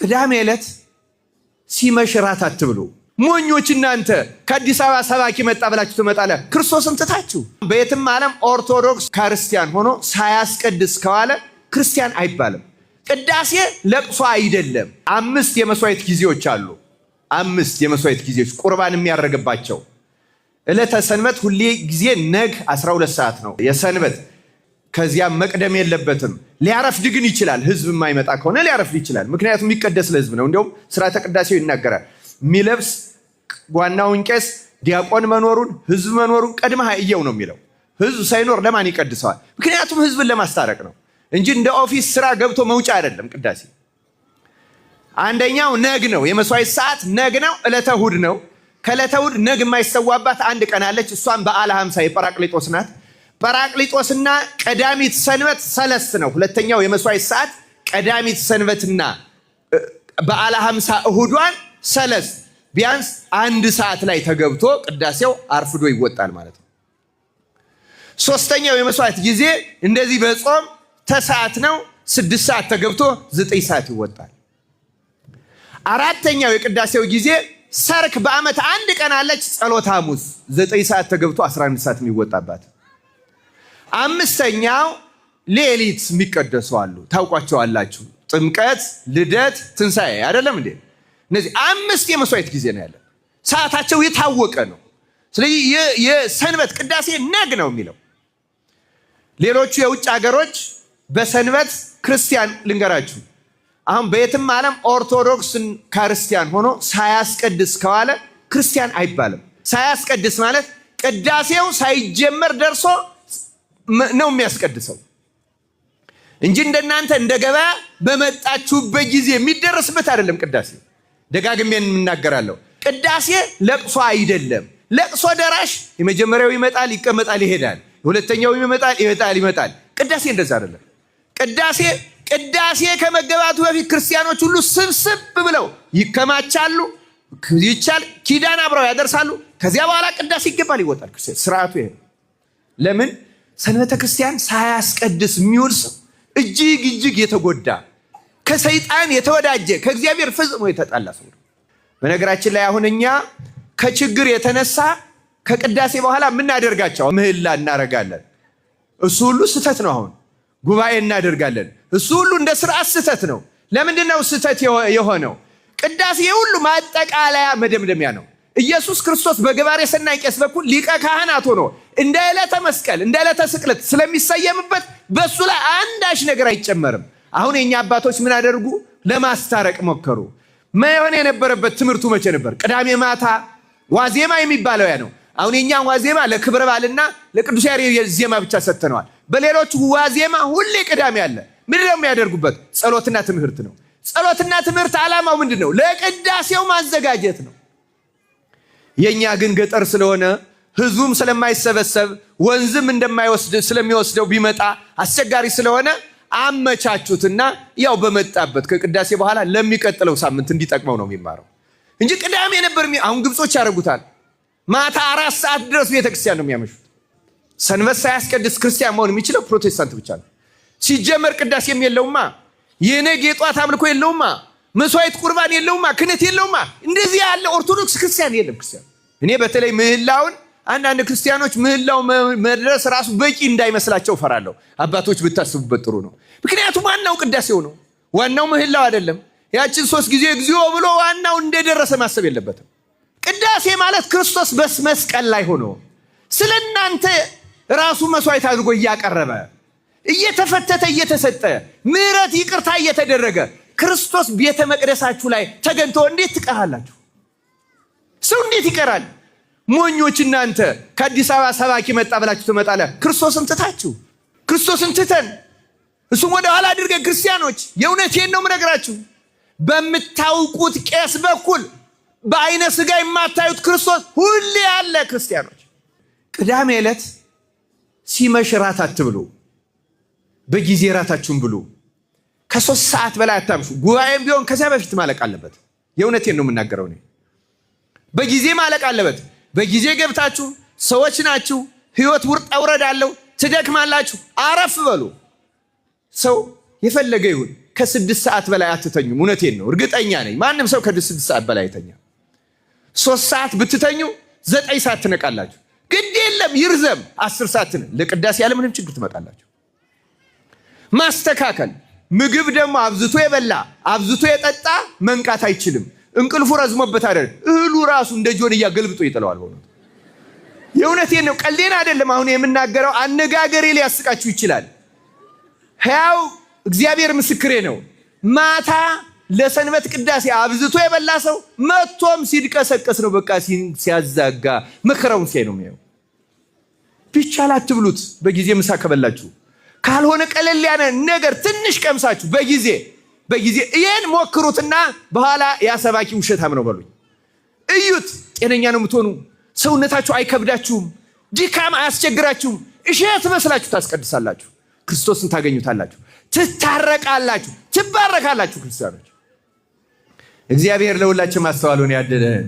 ቅዳሜ ዕለት ሲመሽ ራት አትብሉ። ሞኞች እናንተ ከአዲስ አበባ ሰባኪ መጣ ብላችሁ ትመጣለ ክርስቶስን ትታችሁ። በየትም ዓለም ኦርቶዶክስ ክርስቲያን ሆኖ ሳያስቀድስ ከዋለ ክርስቲያን አይባልም። ቅዳሴ ለቅሶ አይደለም። 5 የመስዋዕት ጊዜዎች አሉ። 5 የመስዋዕት ጊዜዎች ቁርባን የሚያደርግባቸው። ዕለተ ሰንበት ሁሌ ጊዜ ነግ 12 ሰዓት ነው የሰንበት። ከዚያ መቅደም የለበትም። ሊያረፍድ ግን ይችላል። ህዝብ የማይመጣ ከሆነ ሊያረፍድ ይችላል። ምክንያቱም የሚቀደስ ለህዝብ ነው። እንዲያውም ስርዓተ ቅዳሴው ይናገራል። የሚለብስ ዋናውን ቄስ ዲያቆን መኖሩን ህዝብ መኖሩን ቀድመህ እየው ነው የሚለው። ህዝብ ሳይኖር ለማን ይቀድሰዋል? ምክንያቱም ህዝብን ለማስታረቅ ነው እንጂ እንደ ኦፊስ ስራ ገብቶ መውጫ አይደለም ቅዳሴ። አንደኛው ነግ ነው። የመስዋዕት ሰዓት ነግ ነው። ዕለተ እሑድ ነው። ከዕለተ እሑድ ነግ የማይሰዋባት አንድ ቀን አለች። እሷም በዓለ ሃምሳ የጰራቅሊጦስ ናት። ጰራቅሊጦስና ቀዳሚት ሰንበት ሰለስት ነው። ሁለተኛው የመስዋዕት ሰዓት ቀዳሚት ሰንበትና በዓለ ሃምሳ እሑዷን ሰለስት። ቢያንስ 1 ሰዓት ላይ ተገብቶ ቅዳሴው አርፍዶ ይወጣል ማለት ነው። ሶስተኛው የመስዋዕት ጊዜ እንደዚህ በጾም ተሰዓት ነው። 6 ሰዓት ተገብቶ 9 ሰዓት ይወጣል። አራተኛው የቅዳሴው ጊዜ ሰርክ በዓመት 1 ቀን አለች፣ ጸሎተ ሐሙስ 9 ሰዓት ተገብቶ 11 ሰዓት የሚወጣባት። አምስተኛው ሌሊት የሚቀደሱ አሉ፣ ታውቋቸዋላችሁ። ጥምቀት፣ ልደት፣ ትንሣኤ አይደለም እንዴ? እነዚህ 5 የመስዋዕት ጊዜ ነው ያለ። ሰዓታቸው የታወቀ ነው። ስለዚህ የሰንበት ቅዳሴ ነግ ነው የሚለው። ሌሎቹ የውጭ ሀገሮች በሰንበት ክርስቲያን ልንገራችሁ፣ አሁን በየትም ዓለም ኦርቶዶክስ ክርስቲያን ሆኖ ሳያስቀድስ ከዋለ ክርስቲያን አይባልም። ሳያስቀድስ ማለት ቅዳሴው ሳይጀመር ደርሶ ነው የሚያስቀድሰው እንጂ እንደናንተ እንደ ገበያ በመጣችሁበት ጊዜ የሚደረስበት አይደለም። ቅዳሴ ደጋግሜ እናገራለሁ። ቅዳሴ ለቅሶ አይደለም። ለቅሶ ደራሽ የመጀመሪያው ይመጣል፣ ይቀመጣል፣ ይሄዳል። የሁለተኛው ይመጣል። ቅዳሴ እንደዛ አይደለም። ቅዳሴ ከመገባቱ በፊት ክርስቲያኖች ሁሉ ስብስብ ብለው ይከማቻሉ። ኪዳን አብረው ያደርሳሉ። ከዚያ በኋላ ቅዳሴ ይገባል፣ ይወጣል። ስርዓቱ ይሄ። ለምን ሰንበተ ክርስቲያን ሳያስቀድስ የሚውል ሰው እጅግ የተጎዳ ከሰይጣን የተወዳጀ ከእግዚአብሔር ፍጽሞ የተጣላ ሰው ነው። በነገራችን ላይ አሁን እኛ ከችግር የተነሳ ከቅዳሴ በኋላ የምናደርጋቸው ምህላ እናደርጋለን። እሱ ሁሉ ስህተት ነው። አሁን ጉባኤ እናደርጋለን። እሱ ሁሉ እንደ ስርዓት ስህተት ነው። ለምንድን ነው ስህተት የሆነው? ቅዳሴ ሁሉ ማጠቃለያ መደምደሚያ ነው። ኢየሱስ ክርስቶስ በገባሬ ሰናይ ቄስ በኩል ሊቀ ካህናት ሆኖ እንደ ዕለተ መስቀል እንደ ዕለተ ስቅለት ስለሚሰየምበት በሱ ላይ አንዳች ነገር አይጨመርም። አሁን የኛ አባቶች ምን አደርጉ? ለማስታረቅ ሞከሩ። መሆን የነበረበት ትምህርቱ መቼ ነበር? ቅዳሜ ማታ ዋዜማ የሚባለው ያ ነው። አሁን የኛን ዋዜማ ለክብረ በዓልና ለቅዱስ ያሬድ ዜማ ብቻ ሰጥተነዋል። በሌሎች ዋዜማ ሁሌ ቅዳሜ አለ። ምንድን ነው የሚያደርጉበት? ጸሎትና ትምህርት ነው። ጸሎትና ትምህርት ዓላማው ምንድን ነው? ለቅዳሴው ማዘጋጀት ነው። የኛ ግን ገጠር ስለሆነ ህዝቡም ስለማይሰበሰብ ወንዝም ስለሚወስደው ቢመጣ አስቸጋሪ ስለሆነ አመቻቹትና ያው በመጣበት ከቅዳሴ በኋላ ለሚቀጥለው ሳምንት እንዲጠቅመው ነው የሚማረው እንጂ ቅዳሜ ነበር። አሁን ግብጾች ያደርጉታል። ማታ 4 ሰዓት ድረስ ቤተክርስቲያን ነው የሚያመሹት። ሰንበት ሳያስቀድስ ክርስቲያን መሆን የሚችለው ፕሮቴስታንት ብቻ ነው። ሲጀመር ቅዳሴም የለውማ፣ የነገ የጧት አምልኮ የለውማ፣ መስዋዕት ቁርባን የለውማ፣ ክህነት የለውማ። እንደዚህ ያለ ኦርቶዶክስ ክርስቲያን የለም። ክርስቲያን እኔ በተለይ ምህላውን አንዳንድ ክርስቲያኖች ምህላው መድረስ ራሱ በቂ እንዳይመስላቸው ፈራለሁ። አባቶች ብታስቡበት ጥሩ ነው። ምክንያቱም ዋናው ቅዳሴው ነው፣ ዋናው ምህላው አይደለም። ያችን 3 ጊዜ እግዚኦ ብሎ ዋናው እንደደረሰ ማሰብ የለበትም። ቅዳሴ ማለት ክርስቶስ በመስቀል ላይ ሆኖ ስለናንተ ራሱ መስዋዕት አድርጎ እያቀረበ እየተፈተተ እየተሰጠ ምሕረት ይቅርታ እየተደረገ ክርስቶስ ቤተ መቅደሳችሁ ላይ ተገኝቶ እንዴት ትቀራላችሁ? ሰው እንዴት ይቀራል? ሞኞች እናንተ ከአዲስ አበባ ሰባኪ መጣ ብላችሁ ትመጣለ ክርስቶስን ትታችሁ። ክርስቶስን ትተን እሱም ወደ ኋላ አድርገን ክርስቲያኖች የእውነቴን ነው የምነግራችሁ፣ በምታውቁት ቄስ በኩል በአይነ ስጋ የማታዩት ክርስቶስ ሁሌ ያለ ክርስቲያኖች። ቅዳሜ ዕለት ሲመሽ ራት አትብሉ፣ በጊዜ ራታችሁን ብሉ። ከ3 ሰዓት በላይ አታምሹ። ጉባኤም ቢሆን ከዚያ በፊት ማለቅ አለበት። የእውነቴን ነው የምናገረው እኔ። በጊዜ ማለቅ አለበት። በጊዜ ገብታችሁ ሰዎች ናችሁ። ህይወት ውርጣ ውረድ አለው። ትደክማላችሁ። አረፍ በሉ። ሰው የፈለገ ይሁን ከ6 ሰዓት በላይ አትተኙም። እውነቴን ነው፣ እርግጠኛ ነኝ። ማንም ሰው ከ6 ሰዓት በላይ አይተኛ። 3 ሰዓት ብትተኙ 9 ሰዓት ትነቃላችሁ። ግድ የለም ይርዘም 10 ሰዓት ለቅዳሴ ያለ ምንም ችግር ትመጣላችሁ። ማስተካከል። ምግብ ደግሞ አብዝቶ የበላ አብዝቶ የጠጣ መንቃት አይችልም። እንቅልፉ ረዝሞበት አይደል፣ እህሉ ራሱ እንደ ጆንያ ገልብጦ ይጥለዋል። በእውነት የእውነቴን ነው፣ ቀልዴን አይደለም። አሁን የምናገረው አነጋገሬ ሊያስቃችሁ ይችላል። ሕያው እግዚአብሔር ምስክሬ ነው። ማታ ለሰንበት ቅዳሴ አብዝቶ የበላ ሰው መጥቶም ሲድቀሰቀስ ነው በቃ ሲያዛጋ መከራውን ሲያይ ነው የሚያየው። ቢቻል አትብሉት በጊዜ ምሳ ከበላችሁ። ካልሆነ ቀለል ያለ ነገር ትንሽ ቀምሳችሁ በጊዜ ይሄን ሞክሩትና በኋላ ያሰባኪ ውሸታም ነው በሉኝ። እዩት፣ ጤነኛ ነው የምትሆኑ። ሰውነታችሁ አይከብዳችሁም፣ ድካም አያስቸግራችሁም። እሸት መስላችሁ ታስቀድሳላችሁ፣ ክርስቶስን ታገኙታላችሁ፣ ትታረቃላችሁ፣ ትባረካላችሁ። ክርስቲያኖች እግዚአብሔር ለሁላችን ማስተዋሉን ያድለን።